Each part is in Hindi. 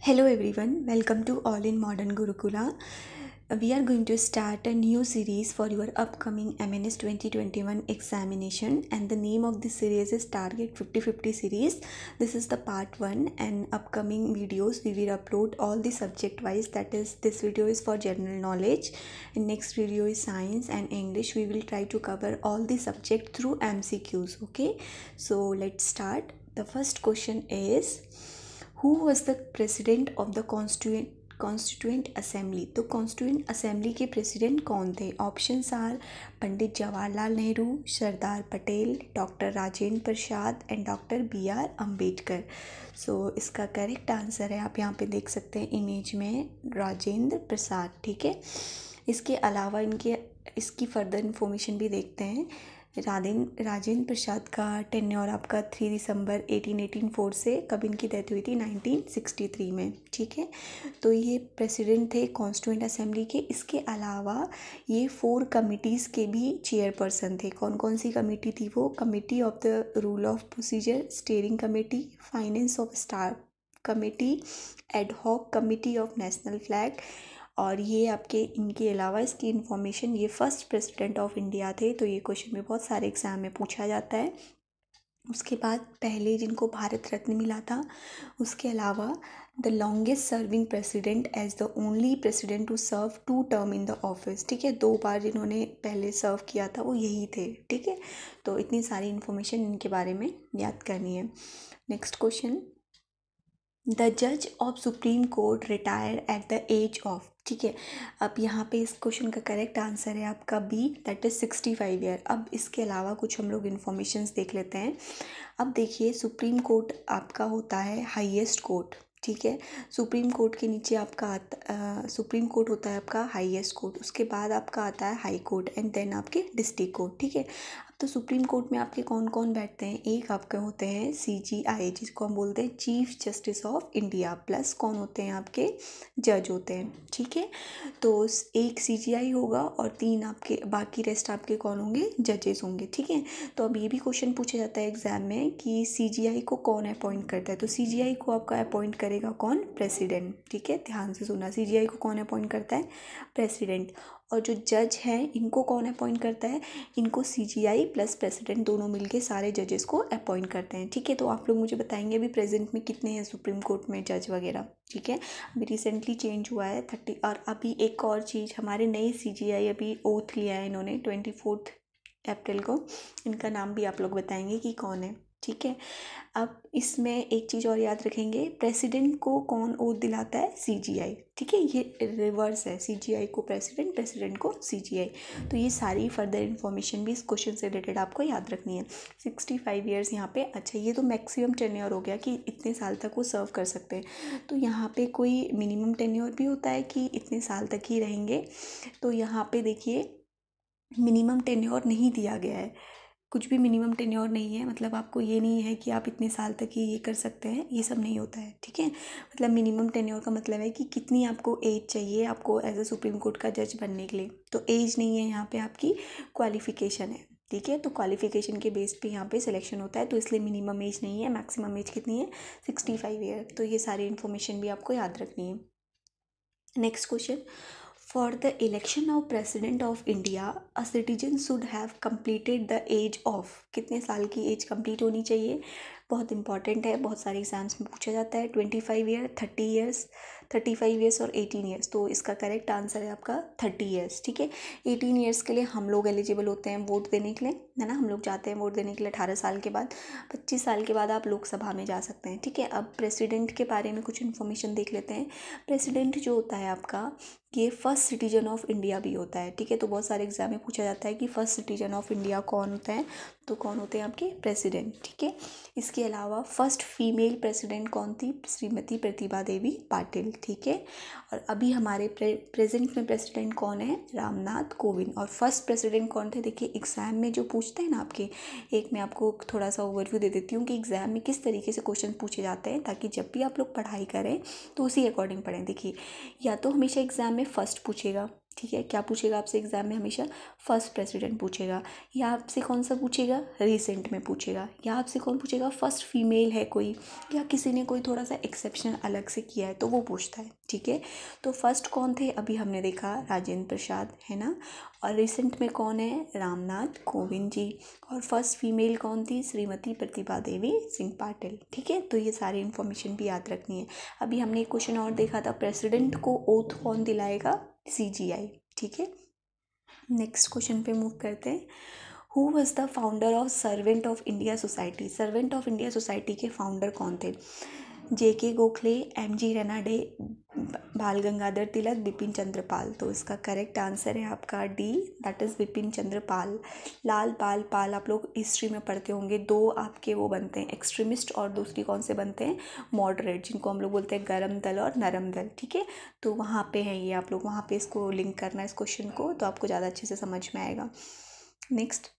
Hello everyone, welcome to All in Modern Gurukula. We are going to start a new series for your upcoming MNS 2021 examination, and the name of this series is Target 50/50 series. This is the part 1, and upcoming videos we will upload all the subject wise. That is, this video is for general knowledge and next video is science and English. We will try to cover all the subject through MCQs. Okay, so let's start. The first question is, who was the president of the constituent assembly? तो कॉन्स्टिट्यूएंट असेंबली के प्रेसिडेंट कौन थे? Options are Pandit Jawaharlal Nehru, Sardar Patel, doctor Rajendra Prasad and doctor BR Ambedkar. So इसका करेक्ट आंसर है, आप यहाँ पे देख सकते हैं इमेज में, राजेंद्र प्रसाद. ठीक है, इसके अलावा इसकी फर्दर इन्फॉर्मेशन भी देखते हैं. राजेंद्र प्रसाद का टेन्योर आपका 3 दिसंबर 1884 से, कब इनकी डेथ हुई थी? 1963 में. ठीक है, तो ये प्रेसिडेंट थे कॉन्स्टिट्यूएंट असेंबली के. इसके अलावा ये 4 कमिटीज़ के भी चेयरपर्सन थे. कौन कौन सी कमेटी थी वो? Committee of the rule of procedure, steering committee, finance of star committee, ad hoc committee of national flag. और ये आपके इनके अलावा इसकी इन्फॉर्मेशन, ये फर्स्ट प्रेसिडेंट ऑफ इंडिया थे. तो ये क्वेश्चन में बहुत सारे एग्जाम में पूछा जाता है. उसके बाद पहले जिनको भारत रत्न मिला था, उसके अलावा the longest serving president as the only president to serve 2 term in the office. ठीक है, 2 बार जिन्होंने पहले सर्व किया था वो यही थे. ठीक है, तो इतनी सारी इन्फॉर्मेशन इनके बारे में याद करनी है. नेक्स्ट क्वेश्चन, द जज of supreme court retire at the age of. ठीक है, अब यहाँ पे इस क्वेश्चन का करेक्ट आंसर है आपका बी, दैट इज 65 ईयर. अब इसके अलावा कुछ हम लोग इन्फॉर्मेशंस देख लेते हैं. अब देखिए, सुप्रीम कोर्ट आपका होता है हाईएस्ट कोर्ट. ठीक है, सुप्रीम कोर्ट के नीचे आपका सुप्रीम कोर्ट होता है आपका हाईएस्ट कोर्ट. उसके बाद आपका आता है हाई कोर्ट एंड देन आपके डिस्ट्रिक्ट कोर्ट. ठीक है, अब तो सुप्रीम कोर्ट में आपके कौन कौन बैठते हैं? एक आपके होते हैं CJI, जिसको हम बोलते हैं chief justice of India, plus कौन होते हैं? आपके जज होते हैं. ठीक है, तो एक CJI होगा और 3 आपके, बाकी रेस्ट आपके कौन होंगे? जजेस होंगे. ठीक है, तो अब ये भी क्वेश्चन पूछा जाता है एग्जाम में कि CJI को कौन अपॉइंट करता है? तो CJI को आपका अपॉइंट करेगा कौन? प्रेसिडेंट. ठीक है, ध्यान से सुनना, CJI को कौन अपॉइंट करता है? प्रेसिडेंट. और जो जज हैं इनको कौन अपॉइंट करता है? इनको CJI प्लस प्रेसिडेंट दोनों मिलके सारे जजेस को अपॉइंट करते हैं. ठीक है, तो आप लोग मुझे बताएंगे अभी प्रेजेंट में कितने हैं सुप्रीम कोर्ट में जज वगैरह. ठीक है, अभी रिसेंटली चेंज हुआ है 30. और अभी एक और चीज़, हमारे नए CJI अभी ओथ लिया है इन्होंने 24 अप्रैल को. इनका नाम भी आप लोग बताएंगे कि कौन है. ठीक है, अब इसमें एक चीज़ और याद रखेंगे, प्रेसिडेंट को कौन ओथ दिलाता है? CJI. ठीक है, ये रिवर्स है, CJI को प्रेसिडेंट, प्रेसिडेंट को CJI. तो ये सारी फर्दर इन्फॉर्मेशन भी इस क्वेश्चन से रिलेटेड आपको याद रखनी है. 65 ईयर्स यहाँ पे. अच्छा, ये तो मैक्सिमम टेन्योर हो गया कि इतने साल तक वो सर्व कर सकते हैं. तो यहाँ पे कोई मिनिमम टेन्योर भी होता है कि इतने साल तक ही रहेंगे? तो यहाँ पे देखिए, मिनिमम टेन्योर नहीं दिया गया है, कुछ भी मिनिमम टेन्योर नहीं है. मतलब आपको ये नहीं है कि आप इतने साल तक ही ये कर सकते हैं, ये सब नहीं होता है. ठीक है, मतलब मिनिमम टेन्योर का मतलब है कि कितनी आपको एज चाहिए आपको एज ए सुप्रीम कोर्ट का जज बनने के लिए. तो एज नहीं है यहाँ पे, आपकी क्वालिफिकेशन है. ठीक है, तो क्वालिफिकेशन के बेस पे यहाँ पे सिलेक्शन होता है, तो इसलिए मिनिमम एज नहीं है. मैक्सिमम एज कितनी है? 65 ईयर. तो ये सारी इन्फॉर्मेशन भी आपको याद रखनी है. Next question, For the election of President of India, a citizen should have completed the age of. कितने साल की एज कंप्लीट होनी चाहिए? बहुत इंपॉर्टेंट है, बहुत सारे एग्जाम्स में पूछा जाता है. 25 ईयर, 30 ईयर्स, 35 ईयर्स और 18 ईयर्स. तो इसका करेक्ट आंसर है आपका 30 ईयर्स. ठीक है, 18 ईयर्स के लिए हम लोग एलिजिबल होते हैं वोट देने के लिए, है ना. हम लोग जाते हैं वोट देने के लिए 18 साल के बाद. 25 साल के बाद आप लोकसभा में जा सकते हैं. ठीक है, अब प्रेसिडेंट के बारे में कुछ इन्फॉर्मेशन देख लेते हैं. प्रेसिडेंट जो होता है आपका, ये फर्स्ट सिटीजन ऑफ इंडिया भी होता है. ठीक है, तो बहुत सारे एग्जाम में पूछा जाता है कि फर्स्ट सिटीजन ऑफ इंडिया कौन होता है? तो कौन होते हैं? आपके प्रेसिडेंट. ठीक है, इसके अलावा फर्स्ट फीमेल प्रेसिडेंट कौन थी? श्रीमती प्रतिभा देवी पाटिल. ठीक है, और अभी हमारे प्रेजेंट में प्रेसिडेंट कौन है? रामनाथ कोविंद. और फर्स्ट प्रेसिडेंट कौन थे? देखिए, एग्जाम में जो पूछते हैं ना आपके, एक मैं आपको थोड़ा सा ओवरव्यू दे देती हूँ कि एग्जाम में किस तरीके से क्वेश्चन पूछे जाते हैं, ताकि जब भी आप लोग पढ़ाई करें तो उसी अकॉर्डिंग पढ़ें. देखिए, या तो हमेशा एग्जाम में फर्स्ट पूछेगा, ठीक है। क्या पूछेगा आपसे एग्जाम में हमेशा? फर्स्ट प्रेसिडेंट पूछेगा, या आपसे कौन सा पूछेगा? रिसेंट में पूछेगा, या आपसे कौन पूछेगा? फर्स्ट फीमेल है कोई, या किसी ने कोई थोड़ा सा एक्सेप्शनल अलग से किया है तो वो पूछता है, ठीक है। तो फर्स्ट कौन थे? अभी हमने देखा राजेंद्र प्रसाद, है ना। और रिसेंट में कौन है? रामनाथ कोविंद जी। और फर्स्ट फीमेल कौन थी? श्रीमती प्रतिभा देवी सिंह पाटिल, ठीक है। तो ये सारी इन्फॉर्मेशन भी याद रखनी है। अभी हमने एक क्वेश्चन और देखा था, प्रेसिडेंट को ओथ कौन दिलाएगा? CGI, ठीक है। नेक्स्ट क्वेश्चन पे मूव करते हैं। Who was the founder of servant of India society? Servant of India society के फाउंडर कौन थे? JK गोखले, MG रनाडे, बाल गंगाधर तिलक, बिपिन चंद्र पाल। तो इसका करेक्ट आंसर है आपका D, that is Bipin Chandra Pal. लाल पाल पाल आप लोग हिस्ट्री में पढ़ते होंगे, दो आपके वो बनते हैं एक्सट्रीमिस्ट, और दूसरी कौन से बनते हैं? मॉडरेट, जिनको हम लोग बोलते हैं गरम दल और नरम दल, ठीक है। तो वहाँ पे है ये, आप लोग वहाँ पे इसको लिंक करना है इस क्वेश्चन को, तो आपको ज़्यादा अच्छे से समझ में आएगा। Next,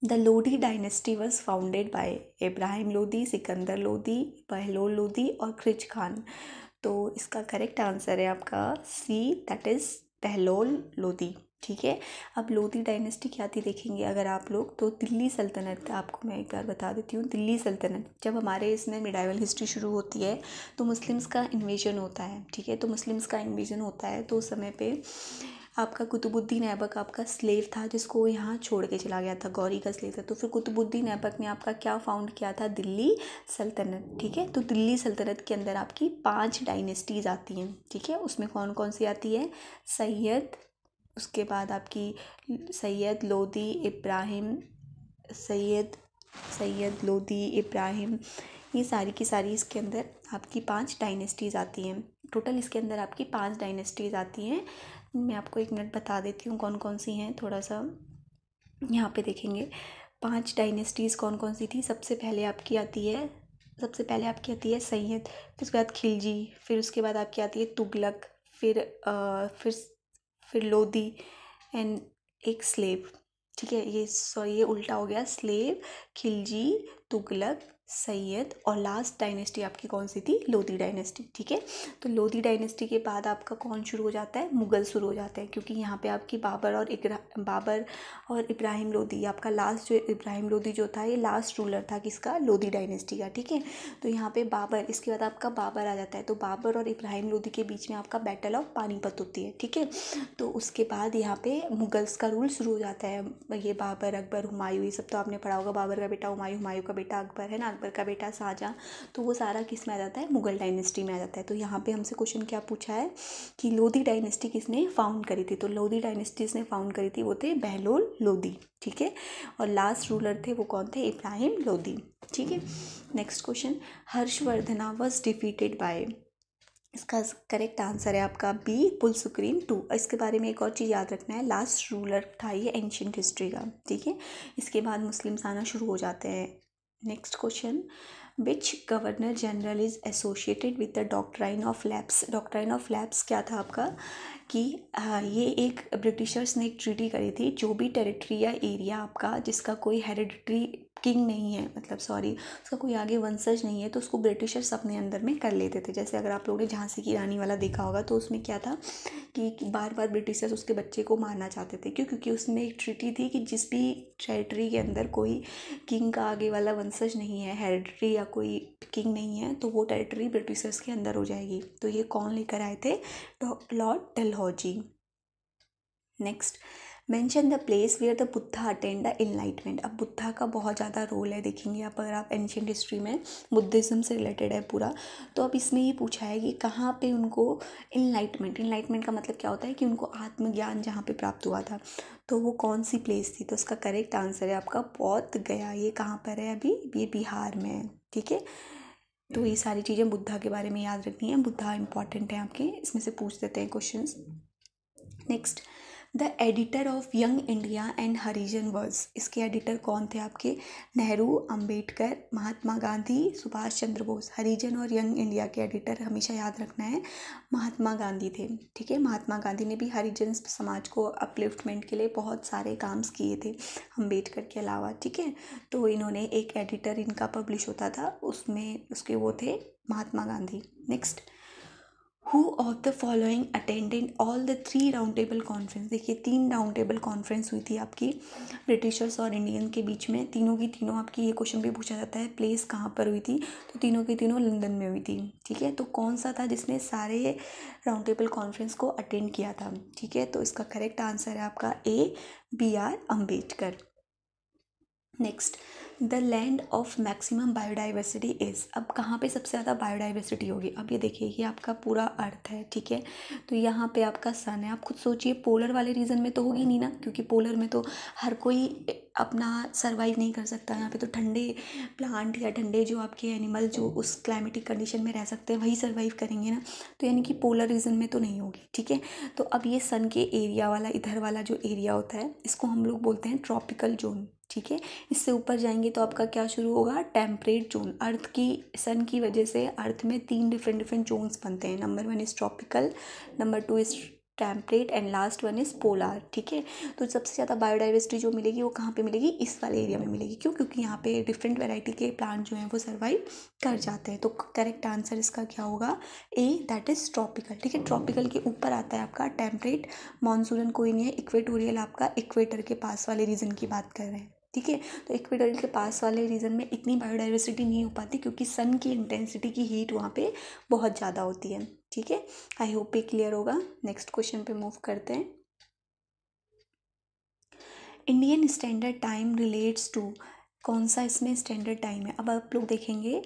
the Lodhi dynasty was founded by Ibrahim Lodhi, Sikandar Lodhi, Bahlol Lodhi और खिज खान। तो इसका करेक्ट आंसर है आपका C, that is Bahlol Lodhi, ठीक है। अब लोधी डायनेस्टी क्या थी देखेंगे अगर आप लोग, तो दिल्ली सल्तनत, आपको मैं एक बार बता देती हूँ। दिल्ली सल्तनत, जब हमारे इसमें मिडाइवल हिस्ट्री शुरू होती है तो मुस्लिम्स का इन्वेजन होता है, ठीक है। तो मुस्लिम्स का इन्वेजन होता है तो उस समय पे आपका कुतुबुद्दीन ऐबक आपका स्लेव था, जिसको यहाँ छोड़ के चला गया था, गौरी का स्लेव था। तो फिर कुतुबुद्दीन ऐबक ने आपका क्या फाउंड किया था? दिल्ली सल्तनत, ठीक है। तो दिल्ली सल्तनत के अंदर आपकी 5 डायनेस्टीज आती हैं, ठीक है। उसमें कौन कौन सी आती है? सैयद, उसके बाद आपकी सैयद लोधी इब्राहिम, सैयद लोधी इब्राहिम, ये सारी की सारी इसके अंदर आपकी 5 डायनेस्टीज़ आती हैं। टोटल इसके अंदर आपकी 5 डायनेस्टीज़ आती हैं। मैं आपको एक मिनट बता देती हूँ कौन कौन सी हैं, थोड़ा सा यहाँ पे देखेंगे। 5 डायनेस्टीज़ कौन कौन सी थी? सबसे पहले आपकी आती है सैयद, फिर उसके बाद खिलजी, फिर उसके बाद आपकी आती है तुगलक, फिर लोधी, एंड एक स्लेव, ठीक है। ये उल्टा हो गया, स्लेव, खिलजी, तुगलक, सैयद, और लास्ट डायनेस्टी आपकी कौन सी थी? लोधी डायनेस्टी, ठीक है। तो लोधी डायनेस्टी के बाद आपका कौन शुरू हो जाता है? मुगल शुरू हो जाते हैं, क्योंकि यहाँ पे आपकी बाबर और इब्राहिम लोधी, आपका लास्ट जो इब्राहिम लोधी जो था, ये लास्ट रूलर था किसका? लोधी डायनेस्टी का, ठीक है। तो यहाँ पे बाबर, इसके बाद आपका बाबर आ जाता है। तो बाबर और इब्राहिम लोधी के बीच में आपका बैटल ऑफ पानीपत होती है, ठीक है। तो उसके बाद यहाँ पे मुगल्स का रूल शुरू हो जाता है। ये बाबर, अकबर, हुमायूं, ये सब तो आपने पढ़ा होगा। बाबर का बेटा हुमायूं, हुमायूं का बेटा अकबर, है ना, अकबर का बेटा शाहजहां। तो वो सारा किस में आ जाता है? मुगल डायनेस्टी में आ जाता है। तो यहाँ पे हमसे क्वेश्चन क्या पूछा है कि लोधी डायनेस्टी किसने फाउंड करी थी? तो लोधी डायनेस्टी जिसने फाउंड करी थी वो थे बहलोल लोधी, ठीक है। और लास्ट रूलर थे वो कौन थे? इब्राहिम लोधी, ठीक है। Next question, Harshavardhana was defeated by, इसका करेक्ट आंसर है आपका B, पुलसुक्रीन II। इसके बारे में एक और चीज़ याद रखना है, लास्ट रूलर था ये एंशियंट हिस्ट्री का, ठीक है। इसके बाद मुस्लिम्स आना शुरू हो जाते हैं। Next question, which governor general is associated with the doctrine of lapse? Doctrine of lapse क्या था आपका कि ये एक ब्रिटिशर्स ने एक ट्रीटी करी थी, जो भी टेरिटरी या एरिया आपका जिसका कोई हेरिडिटरी किंग नहीं है, मतलब सॉरी उसका कोई आगे वंशज नहीं है, तो उसको ब्रिटिशर्स अपने अंदर में कर लेते थे। जैसे अगर आप लोगों ने झांसी की रानी वाला देखा होगा, तो उसमें क्या था कि बार बार ब्रिटिशर्स उसके बच्चे को मारना चाहते थे। क्यों? क्योंकि उसमें एक ट्रीटी थी कि जिस भी टेरिटरी के अंदर कोई किंग का आगे वाला वंशज नहीं है, हेरिडिटरी या कोई किंग नहीं है, तो वो टेरिटरी ब्रिटिशर्स के अंदर हो जाएगी। तो ये कौन लेकर आए थे? Lord Dalhousie. Next, mention the place where the Buddha attend the enlightenment. अब बुद्धा का बहुत ज़्यादा रोल है, देखेंगे आप अगर आप एंशियंट हिस्ट्री में, बुद्धिज़्म से रिलेटेड है पूरा। तो अब इसमें ये पूछा है कि कहाँ पे उनको इनलाइटमेंट का मतलब क्या होता है कि उनको आत्मज्ञान जहाँ पे प्राप्त हुआ था, तो वो कौन सी प्लेस थी? तो उसका करेक्ट आंसर है आपका बोध गया। ये कहाँ पर है? अभी ये बिहार में है, ठीक है। तो ये सारी चीज़ें बुद्धा के बारे में याद रखनी है, बुद्धा इंपॉर्टेंट है आपके, इसमें से पूछ देते हैं questions. Next, the editor of young India and Harijan words, इसके एडिटर कौन थे आपके? नेहरू, अंबेडकर, महात्मा गांधी, सुभाष चंद्र बोस। हरिजन और यंग इंडिया के एडिटर हमेशा याद रखना है महात्मा गांधी थे, ठीक है। महात्मा गांधी ने भी हरिजन समाज को अपलिफ्टमेंट के लिए बहुत सारे काम्स किए थे, अंबेडकर के अलावा, ठीक है। तो इन्होंने एक एडिटर इनका पब्लिश होता था, उसमें उसके वो थे Mahatma Gandhi. Next, who of the following attended all the 3 round table conference. देखिए 3 राउंड टेबल कॉन्फ्रेंस हुई थी आपकी ब्रिटिशर्स और इंडियन के बीच में। तीनों की तीनों आपकी ये क्वेश्चन भी पूछा जाता है प्लेस कहाँ पर हुई थी, तो तीनों की तीनों लंदन में हुई थी। ठीक है, तो कौन सा था जिसने सारे राउंड टेबल कॉन्फ्रेंस को अटेंड किया था। ठीक है, तो इसका करेक्ट आंसर है आपका ए, BR Ambedkar. Next, the land of maximum biodiversity is. अब कहाँ पे सबसे ज़्यादा बायोडाइवर्सिटी होगी। अब ये देखिए ये आपका पूरा अर्थ है। ठीक है, तो यहाँ पे आपका सन है। आप खुद सोचिए पोलर वाले रीजन में तो होगी नहीं ना, क्योंकि पोलर में तो हर कोई अपना सर्वाइव नहीं कर सकता। यहाँ पे तो ठंडे प्लांट या ठंडे जो आपके एनिमल जो उस क्लाइमेटिक कंडीशन में रह सकते हैं वही सर्वाइव करेंगे ना, तो यानी कि पोलर रीजन में तो नहीं होगी। ठीक है, तो अब ये सन के एरिया वाला इधर वाला जो एरिया होता है इसको हम लोग बोलते हैं ट्रॉपिकल जोन। ठीक है, इससे ऊपर जाएंगे तो आपका क्या शुरू होगा, टेम्परेट जोन। अर्थ की सन की वजह से अर्थ में 3 डिफरेंट जोन्स बनते हैं। Number 1 is tropical, number 2 is temperate and last 1 is polar. ठीक है, तो सबसे ज़्यादा बायोडाइवर्सिटी जो मिलेगी वो कहाँ पे मिलेगी, इस वाले एरिया में मिलेगी। क्यों, क्योंकि यहाँ पे डिफरेंट वेराइटी के प्लांट जो हैं वो सर्वाइव कर जाते हैं। तो करेक्ट आंसर इसका क्या होगा, ए, दैट इज़ ट्रॉपिकल। ठीक है, ट्रॉपिकल के ऊपर आता है आपका टेम्परेट, मॉनसूरन कोई नहीं है, इक्वेटोरियल आपका इक्वेटर के पास वाले रीजन की बात कर रहे हैं। ठीक है, तो इक्वेटोरियल के पास वाले रीजन में इतनी बायोडाइवर्सिटी नहीं हो पाती क्योंकि सन की इंटेंसिटी की हीट वहाँ पे बहुत ज़्यादा होती है। ठीक है, आई होप ये क्लियर होगा। नेक्स्ट क्वेश्चन पे मूव करते हैं। Indian standard time relates to, कौन सा इसमें स्टैंडर्ड टाइम है। अब आप लोग देखेंगे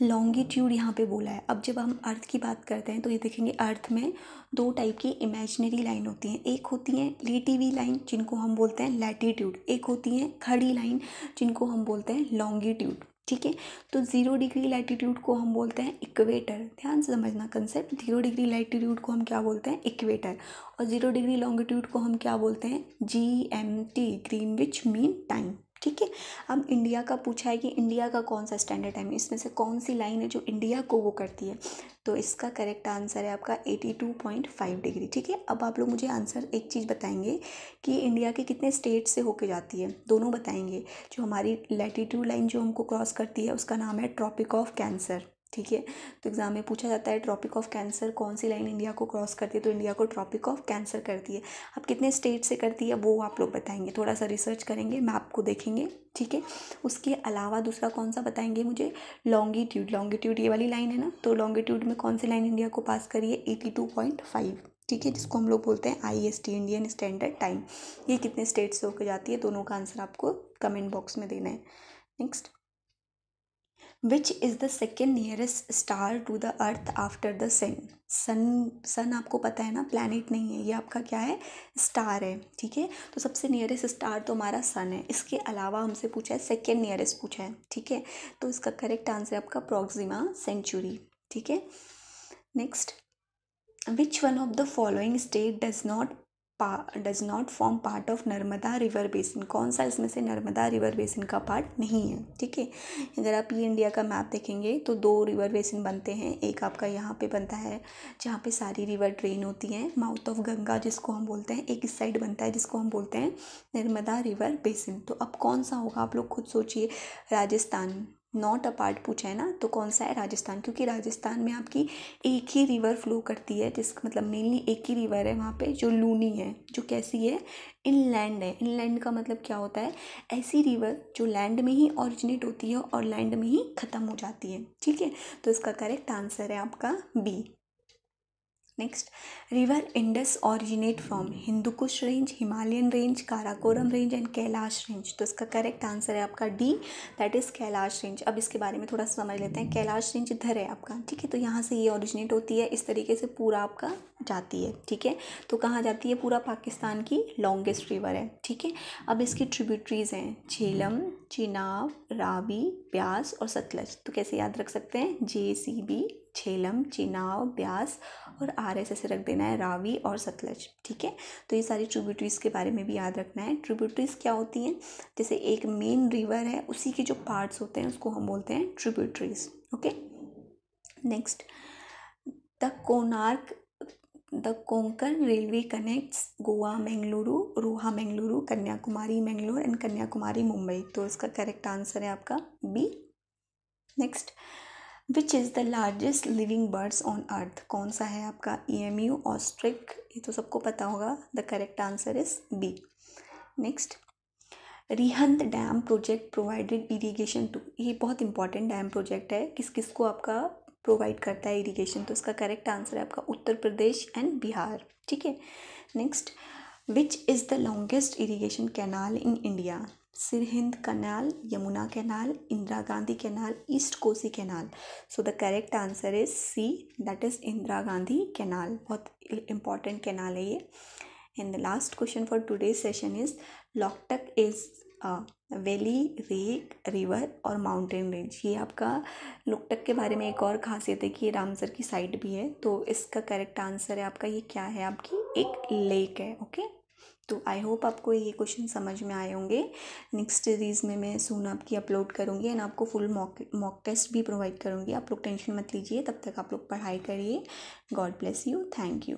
लॉन्गिट्यूड यहाँ पे बोला है। अब जब हम अर्थ की बात करते हैं तो ये देखेंगे अर्थ में 2 टाइप की इमेजिनरी लाइन होती हैं। एक होती हैं लेटीवी लाइन जिनको हम बोलते हैं लैटीट्यूड, एक होती हैं खड़ी लाइन जिनको हम बोलते हैं लॉन्गिट्यूड। ठीक है, तो 0 डिग्री लैटीट्यूड को हम बोलते हैं इक्वेटर। ध्यान से समझना कंसेप्ट, 0 डिग्री लैटीट्यूड को हम क्या बोलते हैं, इक्वेटर। और 0 डिग्री लॉन्गिट्यूड को हम क्या बोलते हैं, GMT, ग्रीनविच मीन टाइम। ठीक है, अब इंडिया का पूछा है कि इंडिया का कौन सा स्टैंडर्ड टाइम है, इसमें से कौन सी लाइन है जो इंडिया को वो करती है। तो इसका करेक्ट आंसर है आपका 82.5 डिग्री। ठीक है, अब आप लोग मुझे आंसर एक चीज़ बताएंगे कि इंडिया के कितने स्टेट से होके जाती है, दोनों बताएंगे। जो हमारी लैटीट्यूड लाइन जो हमको क्रॉस करती है उसका नाम है ट्रॉपिक ऑफ कैंसर। ठीक है, तो एग्जाम में पूछा जाता है ट्रॉपिक ऑफ कैंसर कौन सी लाइन इंडिया को क्रॉस करती है, तो इंडिया को ट्रॉपिक ऑफ कैंसर करती है। अब कितने स्टेट से करती है वो आप लोग बताएंगे, थोड़ा सा रिसर्च करेंगे, मैप को देखेंगे। ठीक है, उसके अलावा दूसरा कौन सा बताएंगे मुझे, लॉन्गिट्यूड। लॉन्गिट्यूड ये वाली लाइन है ना, तो लॉन्गिट्यूड में कौन सी लाइन इंडिया को पास करी है, 82.5। ठीक है, जिसको हम लोग बोलते हैं IST, इंडियन स्टैंडर्ड टाइम। ये कितने स्टेट से होकर जाती है, दोनों का आंसर आपको कमेंट बॉक्स में देना है। Next, which is the second nearest star to the earth after the sun. Sun आपको पता है ना, प्लैनेट नहीं है, ये आपका क्या है, स्टार है। ठीक है, तो सबसे नियरेस्ट स्टार तो हमारा सन है। इसके अलावा हमसे पूछा है सेकेंड नियरेस्ट पूछा है। ठीक है, तो इसका करेक्ट आंसर है आपका प्रॉक्सिमा सेंचुरी। ठीक है, next, which one of the following state does not form part of Narmada river basin. कौन सा इसमें से नर्मदा रिवर बेसिन का पार्ट नहीं है। ठीक है, अगर आप ये इंडिया का मैप देखेंगे तो 2 रिवर बेसिन बनते हैं। एक आपका यहाँ पे बनता है जहाँ पे सारी रिवर ड्रेन होती हैं, माउथ ऑफ गंगा जिसको हम बोलते हैं। एक इस साइड बनता है जिसको हम बोलते हैं नर्मदा रिवर बेसिन। तो अब कौन सा होगा आप लोग खुद सोचिए। राजस्थान, नॉट अ पार्ट पूछा है ना, तो कौन सा है, राजस्थान। क्योंकि राजस्थान में आपकी एक ही रिवर फ्लो करती है, जिसका मतलब मेनली एक ही रिवर है वहाँ पे जो लूनी है, जो कैसी है, इनलैंड है। इनलैंड का मतलब क्या होता है, ऐसी रिवर जो लैंड में ही ओरिजिनेट होती है और लैंड में ही ख़त्म हो जाती है। ठीक है, तो इसका करेक्ट आंसर है आपका B. Next, river Indus originate from Hindu Kush range, Himalayan range, Karakoram range and Kailash range. तो इसका करेक्ट आंसर है आपका D, that is Kailash range. अब इसके बारे में थोड़ा सा समझ लेते हैं। कैलाश रेंज इधर है आपका। ठीक है, तो यहाँ से ये ऑरिजिनेट होती है, इस तरीके से पूरा आपका जाती है। ठीक है, तो कहाँ जाती है, पूरा पाकिस्तान की लॉन्गेस्ट रिवर है। ठीक है, अब इसकी ट्रिब्यूटरीज हैं झेलम, चिनाब, रावी, ब्यास और सतलज। तो कैसे याद रख सकते हैं, JCB, झेलम, चिनाब, ब्यास और RS ऐसे रख देना है, रावी और सतलज। ठीक है, तो ये सारी ट्रिब्यूटरीज के बारे में भी याद रखना है। ट्रिब्यूटरीज क्या होती हैं, जैसे एक मेन रिवर है उसी के जो पार्ट्स होते हैं उसको हम बोलते हैं tributaries. Okay, next, the Konark the Konkan railway connects Goa Mangaluru, Roha Mangaluru, Kanyakumari Mangalore and Kanyakumari Mumbai. तो इसका करेक्ट आंसर है आपका B. Next, which is the largest living birds on earth? कौन सा है आपका? EMU, ऑस्ट्रिक, ये तो सबको पता होगा. The correct answer is B. Next, Rihand dam project provided irrigation to. ये बहुत इंपॉर्टेंट डैम प्रोजेक्ट है. किस किस को आपका प्रोवाइड करता है इरीगेशन? तो इसका करेक्ट आंसर है आपका उत्तर प्रदेश एंड बिहार. ठीक है. Next, which is the longest irrigation canal in India? Sirhind canal, Yamuna canal, Indira Gandhi canal, east Kosi canal. So the correct answer is C, that is Indira Gandhi canal. बहुत इंपॉर्टेंट कैनाल है ये. And the last question for today session is Loktak is valley, lake, river और माउंटेन रेंज. ये आपका लोकटक के बारे में एक और खासियत है कि ये रामसर की साइड भी है. तो इसका करेक्ट आंसर है आपका, ये क्या है आपकी, एक लेक है. ओके. तो आई होप आपको ये क्वेश्चन समझ में आए होंगे. नेक्स्ट सीरीज़ में मैं सून आपकी अपलोड करूँगी एंड आपको फुल मॉक टेस्ट भी प्रोवाइड करूँगी. आप लोग टेंशन मत लीजिए. तब तक आप लोग पढ़ाई करिए. God bless you. Thank you.